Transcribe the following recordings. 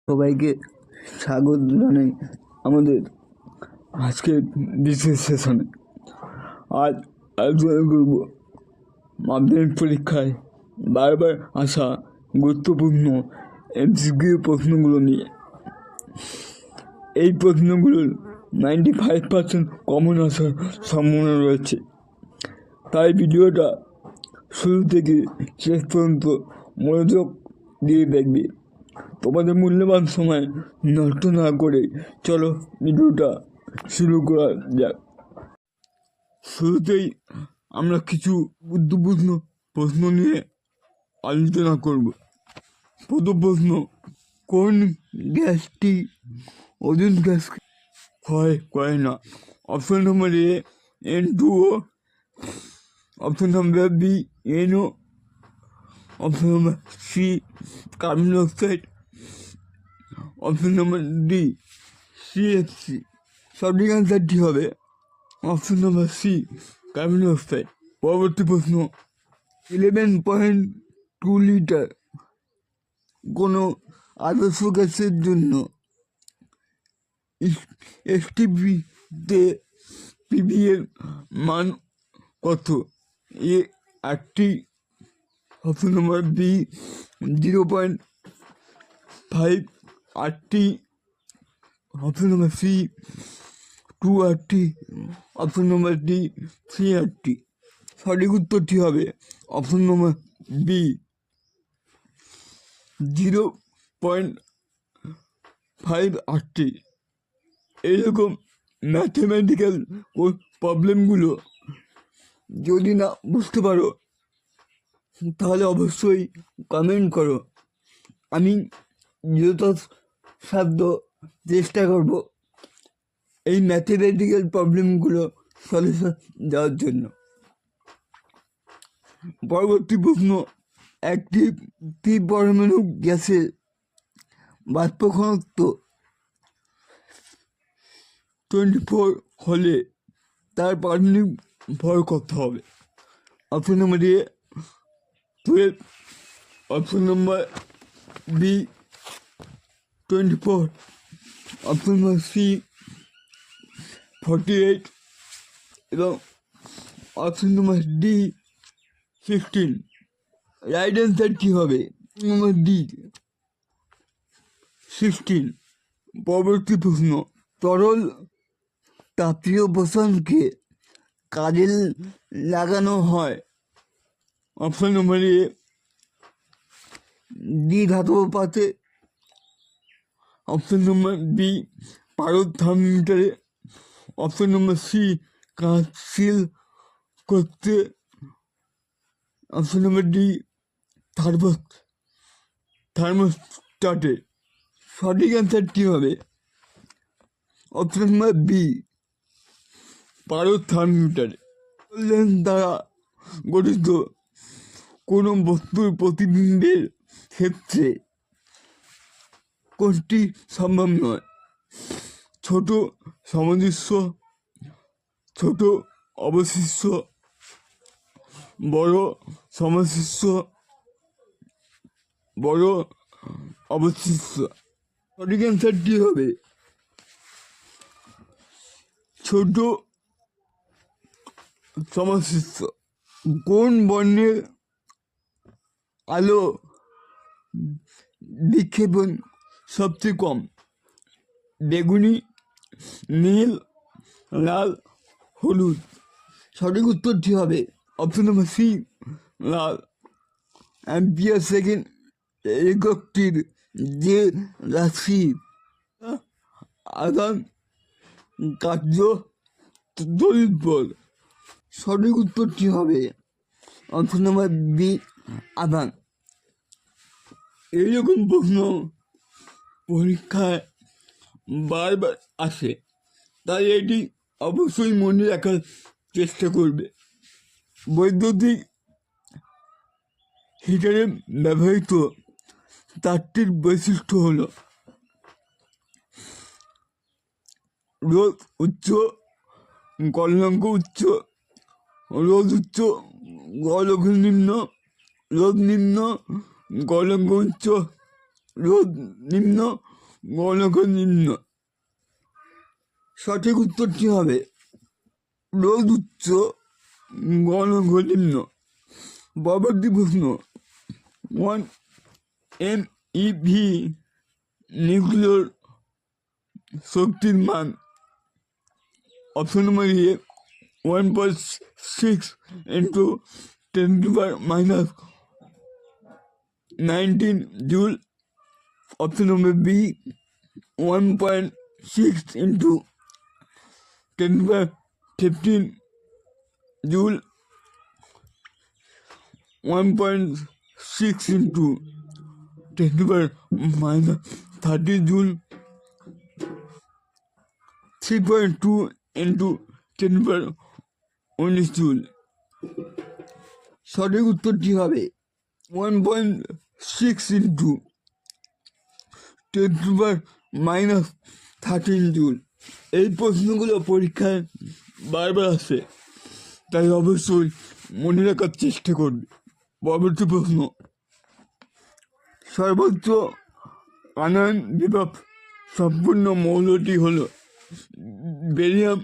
সবাইকে স্বাগত জানাই আমাদের আজকের বিশেষ সেশনে। আজ আলোচনা করব মাধ্যমিক পরীক্ষায় বারবার আসা গুরুত্বপূর্ণ এমসিকিউ প্রশ্নগুলো নিয়ে। এই প্রশ্নগুলোর 95% কমন আসার সম্ভাবনা রয়েছে, তাই ভিডিওটা শুরু থেকে শেষ পর্যন্ত মনোযোগ দিয়ে দেখবে। তোমাদের মূল্যবান সময় নষ্ট না করে চলো ভিডিওটা শুরু করা যাক। শুরুতেই আমরা কিছু গুরুত্বপূর্ণ প্রশ্ন নিয়ে আলোচনা করব। প্রথম প্রশ্ন, কোন গ্যাসটি ওজোন গ্যাসকে ক্ষয় করে না? Option number A N2O, option number B NO, option number C carbon dioxide, option number D CFC। সঠিক অ্যান্সারটি হবে option number C carbon dioxide. পরবর্তী প্রশ্ন, 11.2 লিটার কোনো আদর্শ গ্যাসের জন্য STPতে পিভি এর মান কত? এ 8টি, অপশন নম্বর বি 0.5 8টি, অপশন নম্বর সি 2 8টি, অপশন নম্বর ডি 3 8টি। সঠিক উত্তরটি হবে অপশন নম্বর বি 0.5 8টি। এইরকম ম্যাথমেটিক্যাল প্রবলেমগুলো যদি না বুঝতে পারো তাহলে অবশ্যই কমেন্ট করো, আমি যথাসাধ্য চেষ্টা করব এই ম্যাথমেটিক্যাল প্রবলেমগুলো সলিউশন দেওয়ার জন্য। পরবর্তী প্রশ্ন, একটি ত্রিপরমাণু গ্যাসের বাষ্প ঘনত্ব 24 হলে তার পারমাণবিক ভর কত হবে? Option number A 12, option number B 24, option number C 48 এবং option number D 16। Right answer কী হবে? Number D 16। পরবর্তী প্রশ্ন, তরল তাপীয় বসনকে কাজে লাগানো হয়? অপশন নম্বর এ দ্বিধাতব পাত্রে, অপশন নম্বর বি পারদ থার্মোমিটারে, অপশন নম্বর সি কাঁচ সিল করতে, অপশন নম্বর ডি থার্মোস্ট্যাটে। সঠিক অ্যান্সারটি হবে অপশন নম্বর বি পারদ থার্মোমিটারে। লেন্স দ্বারা গঠিত কোনো বস্তুর প্রতিবিম্বের ক্ষেত্রে কোনটি সম্ভব নয়? ছোট সমদৃশ্য, ছোট অবশিষ্ট, বড় সমশিষ্ট, বড় অবশিষ্ট। সঠিক অ্যান্সারটি হবে ছোট সমশিষ্ট। কোন বর্ণের আলো বিক্ষেপণ সবচেয়ে কম? বেগুনি, নীল, লাল, হলুদ। সঠিক উত্তরটি হবে অপশন নম্বর সি লাল। অ্যাম্পিয়ার সেকেন্ড এককটির যে রাশি আধান কার্য তড়িৎ বল। সঠিক উত্তরটি হবে অপশন নম্বর বি আধান। এইরকম প্রশ্ন পরীক্ষায় বারবার আসে, তাই এটি অবশ্যই মনে রাখার চেষ্টা করবে। বৈদ্যুতিক হিটারে ব্যবহৃত তারটির বৈশিষ্ট্য হল রোধ উচ্চ, গলনাঙ্ক উচ্চ, রোধ উচ্চ, গলনাঙ্ক নিম্ন, রোধ নিম্ন, গলনাঙ্ক উচ্চ, রোধ নিম্ন, গণকনিম্ন। সঠিক উত্তরটি হবে রোদ উচ্চ গণকনিম্ন। পরবর্তী প্রশ্ন, 1 MeV নিউক্লিয়র শক্তির মান। Option number A 1.6 into 10⁻19 joule. Option number B 1.6 into 10⁻15 joule. 1.6 into 10⁻30 joule. 3.2 into 10⁻19 joule. সঠিক উত্তরটি হবে 1.6 into 10⁻13 জুল। এই প্রশ্নগুলো পরীক্ষায় বারবার আসে, তাই অবশ্যই মনে রাখার চেষ্টা করবে। পরবর্তী প্রশ্ন, সর্বোচ্চ আয়ন বিভব সম্পূর্ণ মৌলটি হল barium,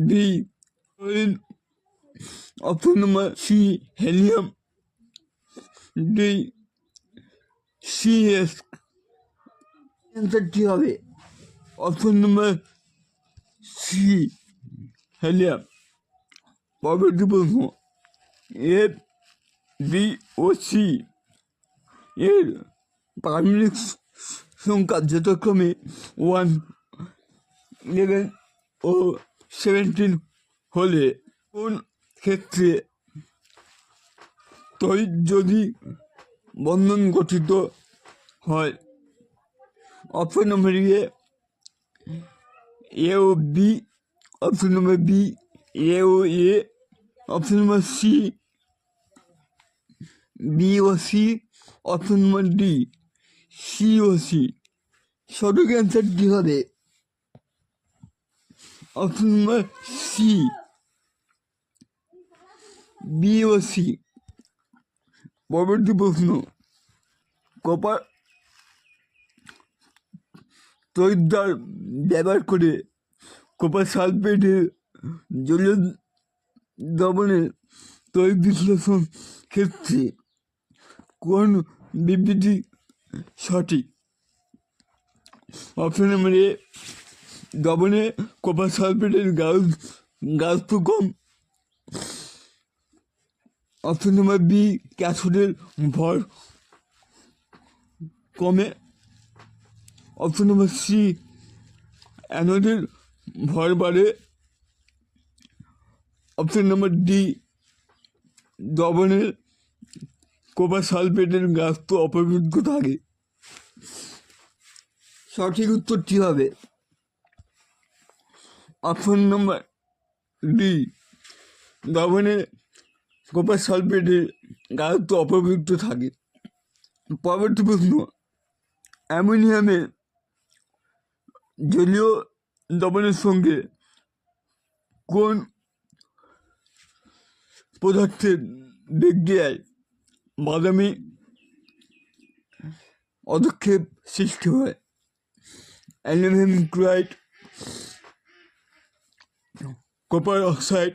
B chlorine, option number C helium, D CS. অ্যান্সারটি হবে অপশন নম্বর সি হেলিয়াম। পরবর্তী প্রশ্ন, এফ বি ও সি এর পারমাণবিক সংখ্যা যথাক্রমে 1, 11 ও 17 হলে কোন ক্ষেত্রে তড়িৎ যদি বন্ধন গঠিত হয়? অপশন নম্বর এ ও B, option number B A ও A, option number C B ও C, option number D C ও সি। সঠিক অ্যান্সারটি হবে অপশন নম্বর সি বি ও সি। পরবর্তী প্রশ্ন, কপার তড়িৎদ্বার ব্যবহার করে কপার সালফেটের জলীয় দ্রবণের তড়িৎ বিশ্লেষণ ক্ষেত্রে কোন বিবৃতি সঠিক? অপশন নম্বর এ দ্রবণে কপার সালফেটের গাঢ়ত্ব কম। অপশন নম্বর বি ক্যাথোডের ভর কমে। অপশন নম্বর সি অ্যানোডের ভর বাড়ে। অপশন নম্বর ডি দ্রবণের কপার সালফেটের গাঢ়ত্ব অপরিবর্তিত থাকে। সঠিক উত্তরটি হবে অপশন নম্বর ডি দ্রবণের কপার সালফেটের গাঢ়ত্ব অপরিবর্তিত থাকে। পরবর্তী প্রশ্ন, অ্যামোনিয়ামের জলীয় দ্রবণের সঙ্গে কোন পদার্থের বিক্রিয়ায় বাদামি অধক্ষেপ সৃষ্টি হয়? Aluminium chloride, copper oxide,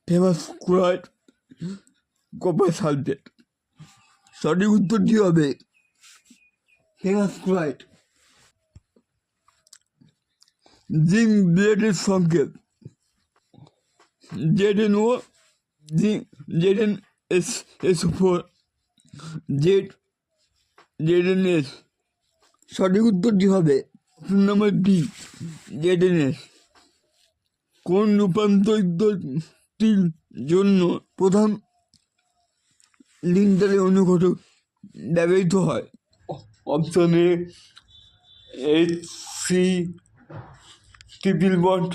famous chloride, copper sulphate. সঠিক উত্তরটি হবে ফেমাস ক্লোরাইড। জিঙ্ক ব্লেডের সংকেত ZnO, ZnSO4, ZnS। সঠিক উত্তরটি হবে অপশন নম্বর ডি ZnS। কোন রূপান্তরিতটির জন্য প্রধান লিন্ডারে অনুঘটক ব্যবহৃত হয়? Option A HC triple bond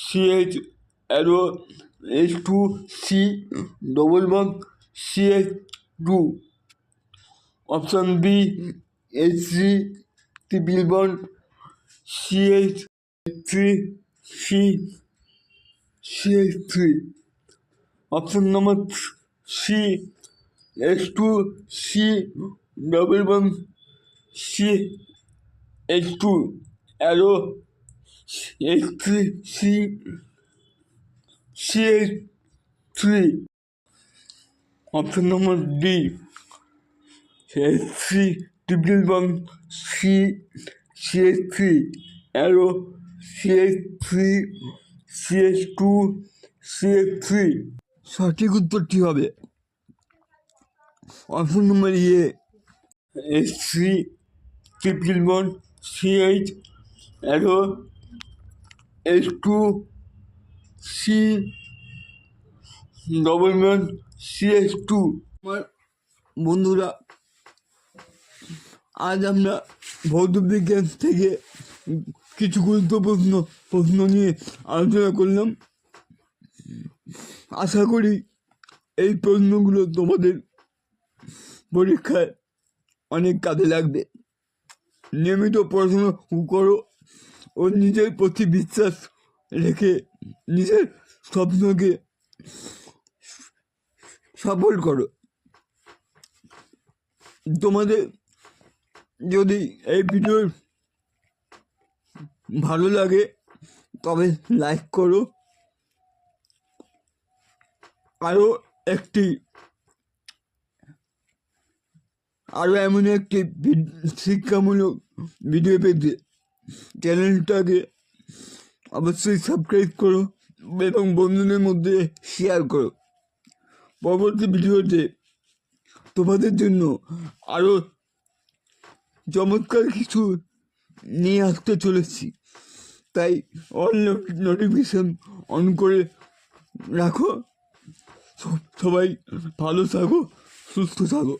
CH arrow H2C double bond CH2। Option B HC triple bond CH3C CH3। Option number C H2C double bond CH2 arrow CH3 option number D CH3 triple bond CH3 arrow CH3 CH2 CH3 সঠিক উত্তরটি হবে option number এ H3 triple bond CH arrow H2 C double bond CH2 আমার বন্ধুরা আজ আমরা ভৌতবিজ্ঞান থেকে কিছু গুরুত্বপূর্ণ প্রশ্ন নিয়ে আলোচনা করলাম। আশা করি এই প্রশ্নগুলো তোমাদের পরীক্ষায় অনেক কাজে লাগবে। নিয়মিত পড়াশোনা করো ও নিজের প্রতি বিশ্বাস রেখে নিজের স্বপ্নকে সফল করো। তোমাদের যদি এই ভিডিও ভালো লাগে তবে লাইক করো। আরও এমন একটি শিক্ষামূলক ভিডিও পেতে চ্যানেলটাকে অবশ্যই সাবস্ক্রাইব করো এবং বন্ধুদের মধ্যে শেয়ার করো। পরবর্তী ভিডিওতে তোমাদের জন্য আরও চমৎকার কিছু নিয়ে আসতে চলেছি, তাই অল নোটিফিকেশন অন করে রাখো। সবাই ভালো থাকো, সুস্থ থাকো।